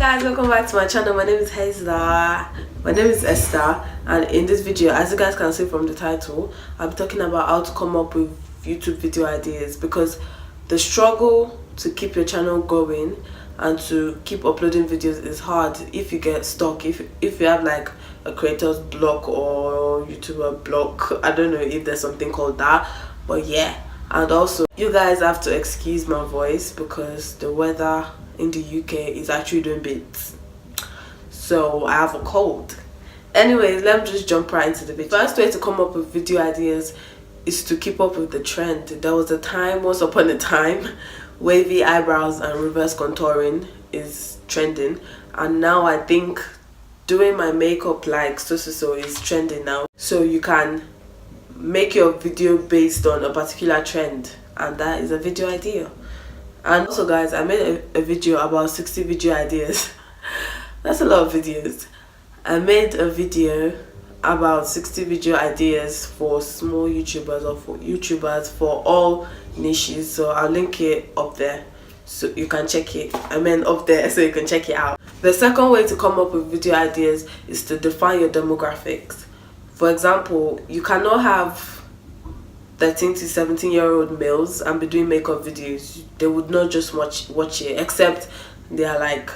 guys, welcome back to my channel. My name is Esther, and in this video, as you guys can see from the title, I'll be talking about how to come up with YouTube video ideas, because the struggle to keep your channel going and to keep uploading videos is hard if you get stuck, if you have like a creator's block or YouTuber block. I don't know if there's something called that, but yeah. And also, you guys have to excuse my voice because the weather in the UK is actually doing bits, so I have a cold. Anyways, let me just jump right into the video. First way to come up with video ideas is to keep up with the trend. There was a time, once upon a time, wavy eyebrows and reverse contouring is trending, and now I think doing my makeup like so is trending now. So you can make your video based on a particular trend, and that is a video idea. And also guys, I made a video about 60 video ideas. That's a lot of videos. I made a video about 60 video ideas for small YouTubers or for YouTubers for all niches, so I'll link it up there so you can check it. I mean up there so you can check it out. The second way to come up with video ideas is to define your demographics. For example, you cannot have 13 to 17-year-old males and be doing makeup videos. They would not just watch it, except they are like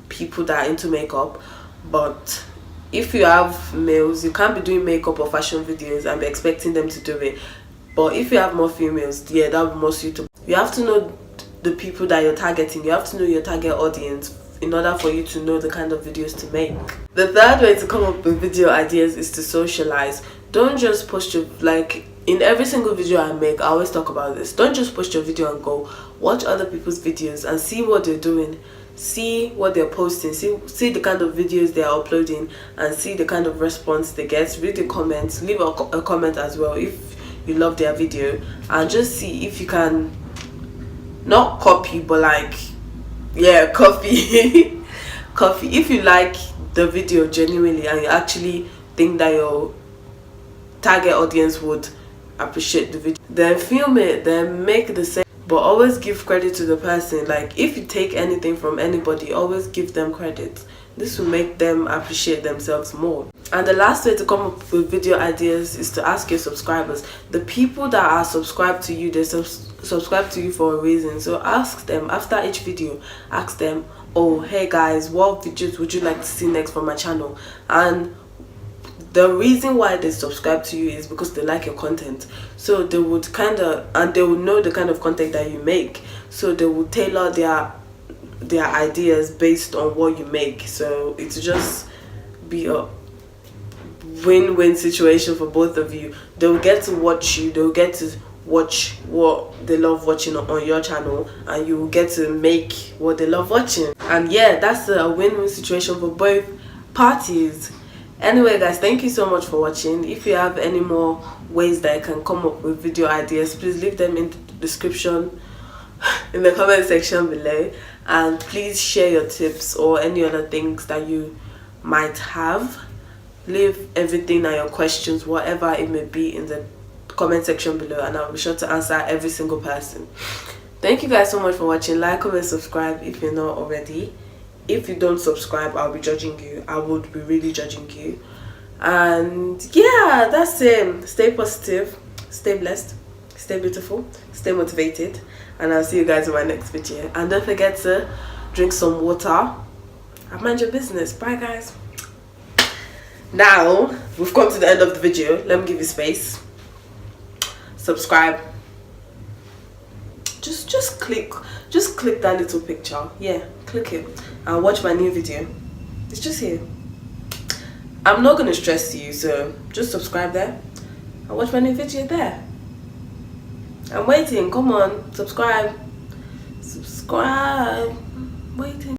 people that are into makeup. But if you have males, you can't be doing makeup or fashion videos and be expecting them to do it. But if you have more females, yeah, that would be more suitable. You have to know the people that you're targeting. You have to know your target audience in order for you to know the kind of videos to make. The third way to come up with video ideas is to socialize. Don't just post your, like in every single video I make, I always talk about this. Don't just post your video and go. Watch other people's videos and see what they're doing. See what they're posting. See the kind of videos they are uploading and see the kind of response they get. Read the comments. Leave a comment as well if you love their video, and just see if you can not copy, but like, yeah, copy. Copy. If you like the video genuinely and you actually think that your target audience would appreciate the video, then film it, then make the same. But always give credit to the person. Like if you take anything from anybody, always give them credit. This will make them appreciate themselves more. And the last way to come up with video ideas is to ask your subscribers. The people that are subscribed to you, they subscribe to you for a reason. So ask them after each video, ask them, oh hey guys, what videos would you like to see next from my channel? And the reason why they subscribe to you is because they like your content. So they would they would know the kind of content that you make. So they would tailor their ideas based on what you make. So it's just be a win-win situation for both of you. They'll get to watch you, they'll get to watch what they love watching on your channel, and you will get to make what they love watching. And yeah, that's a win-win situation for both parties. Anyway guys, thank you so much for watching. If you have any more ways that I can come up with video ideas, please leave them in the description, in the comment section below, and please share your tips or any other things that you might have. Leave everything and your questions, whatever it may be, in the comment section below, and I'll be sure to answer every single person. Thank you guys so much for watching. Like, comment, subscribe if you're not already. If you don't subscribe, I'll be judging you. I would be really judging you. And yeah, that's it. Stay positive, stay blessed, stay beautiful, stay motivated, and I'll see you guys in my next video. And don't forget to drink some water and mind your business. Bye guys. Now we've come to the end of the video. Let me give you space. Subscribe. Just click that little picture. Yeah, click it and watch my new video. It's just here. I'm not gonna stress you, so just subscribe there and watch my new video there. I'm waiting. Come on, subscribe. Waiting.